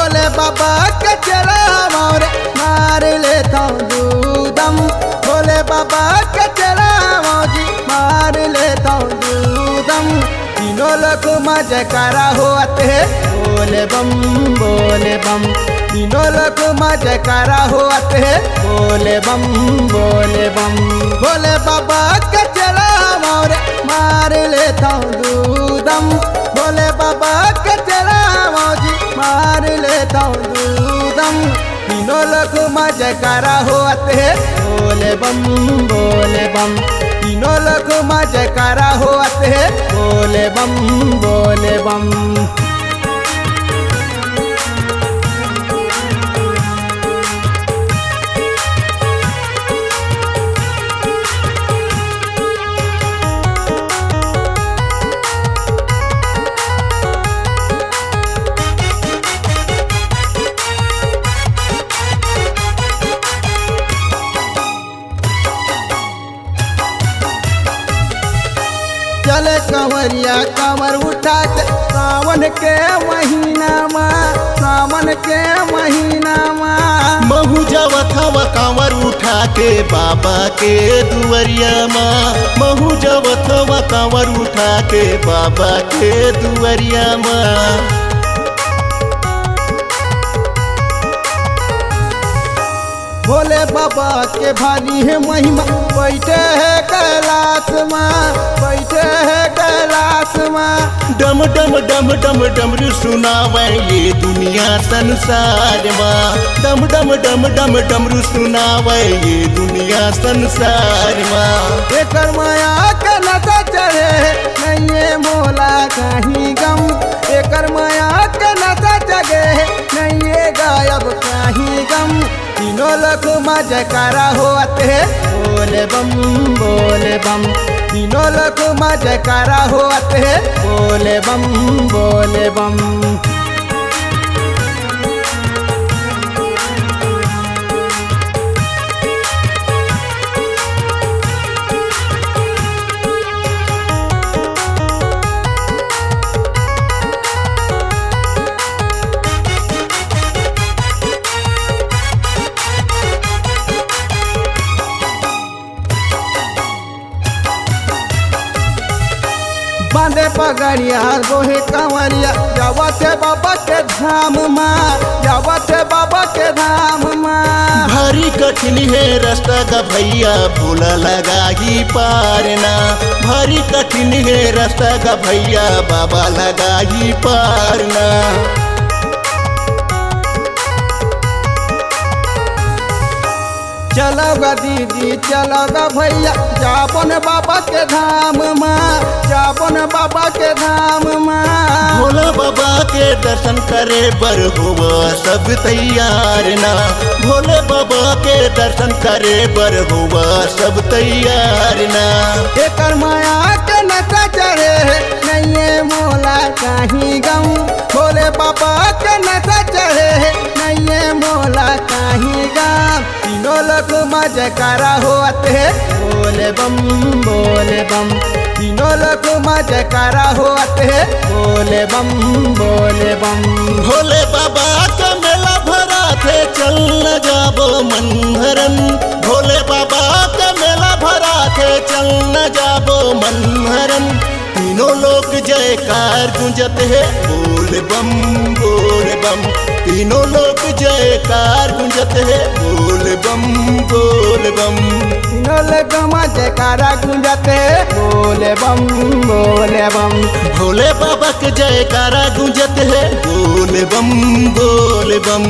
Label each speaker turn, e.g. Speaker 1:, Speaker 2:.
Speaker 1: भोले बाबा के चला मोरे मार लेता हूँ दूदम। भोले बाबा के चला मौजी मार लेता हूँ दूदम। तीनों लोग मजे करा होते हैं बोले बम बोले बम। तीनों लोग मजे करा होते हैं बोले बम बोले बम। भोले बाबा के चला मोरे मार लेता हूँ दूदम। भोले बाबा के चला मौजी मार लेता हूँ दूदम। तीनों लोग मजे करा होते हैं बोले बम बोले बम। तीनों लोग मजे करा होते हैं बोले बम बोले बम। चले कंवरिया कमर उठा के सावन के महीना में, सावन के महीना में।
Speaker 2: महू जावत हवा कांवर उठा के बाबा के दुआरिया माँ। महू जावत हवा कांवर उठा के बाबा के दुआरिया माँ।
Speaker 1: भोले बाबा के भारी है महिमा बैठे है कैलाश में, बैठे है कैलाश में।
Speaker 2: डम डम डम डम डमरू सुनावे ये दुनिया संसार माँ। डम डम डम डम डमरू सुनावे ये दुनिया संसार माँ।
Speaker 1: एकर माया के नशा चढ़े नहीं ये मोला कहीं गम। एकर माया के नशा जगे नहीं ये गायब कहीं गम। तीनों लोग मजे करा होते हैं बोले बम बोले बम। तीनों लोग मजे करा होते हैं बोले बम बोले बम। बांधे पगड़िया गोहे कंवरिया जावत है बाबा के धाम माँ, जावत है बाबा के धाम माँ।
Speaker 2: भारी कठिन है रास्ता का भैया भूला लगा ही पारना। भारी कठिन है रास्ता का भैया बाबा लगा ही पारना।
Speaker 1: चलोगा दीदी चलोगा भैया जापन बाबा के धाम माँ, जापन बाबा के धाम माँ।
Speaker 2: भोला बाबा के दर्शन करे बर हुआ सब तैयार ना। भोले बाबा के दर्शन करे बर हुआ सब तैयार ना।
Speaker 1: एकर माया के नशा चढ़े नहीं ये मोला कहीं गम। भोले बाबा के नशा चढ़े नहीं ये मोला कहीं गम। तीनों लोग मजे करा होते हैं बोले बम बोले बम। तीनों लोग मजे करा होते हैं बोले बम बोले बम।
Speaker 2: भोले बाबा का मेला भरा थे चल न जाबो मनहरन। भोले बाबा का मेला भरा थे चल न जाबो मनहरन। तीनों लोग जयकार गूंजते हैं बोल बम बोल बम। तीनों लोग जयकार गूंजते हैं बोल बम बोल बम।
Speaker 1: तीनों लोग मजे करा गूंजते बोले बम बोले बम।
Speaker 2: भोले बाबा के जयकारा गूंजते हैं बोल बम बोल बम।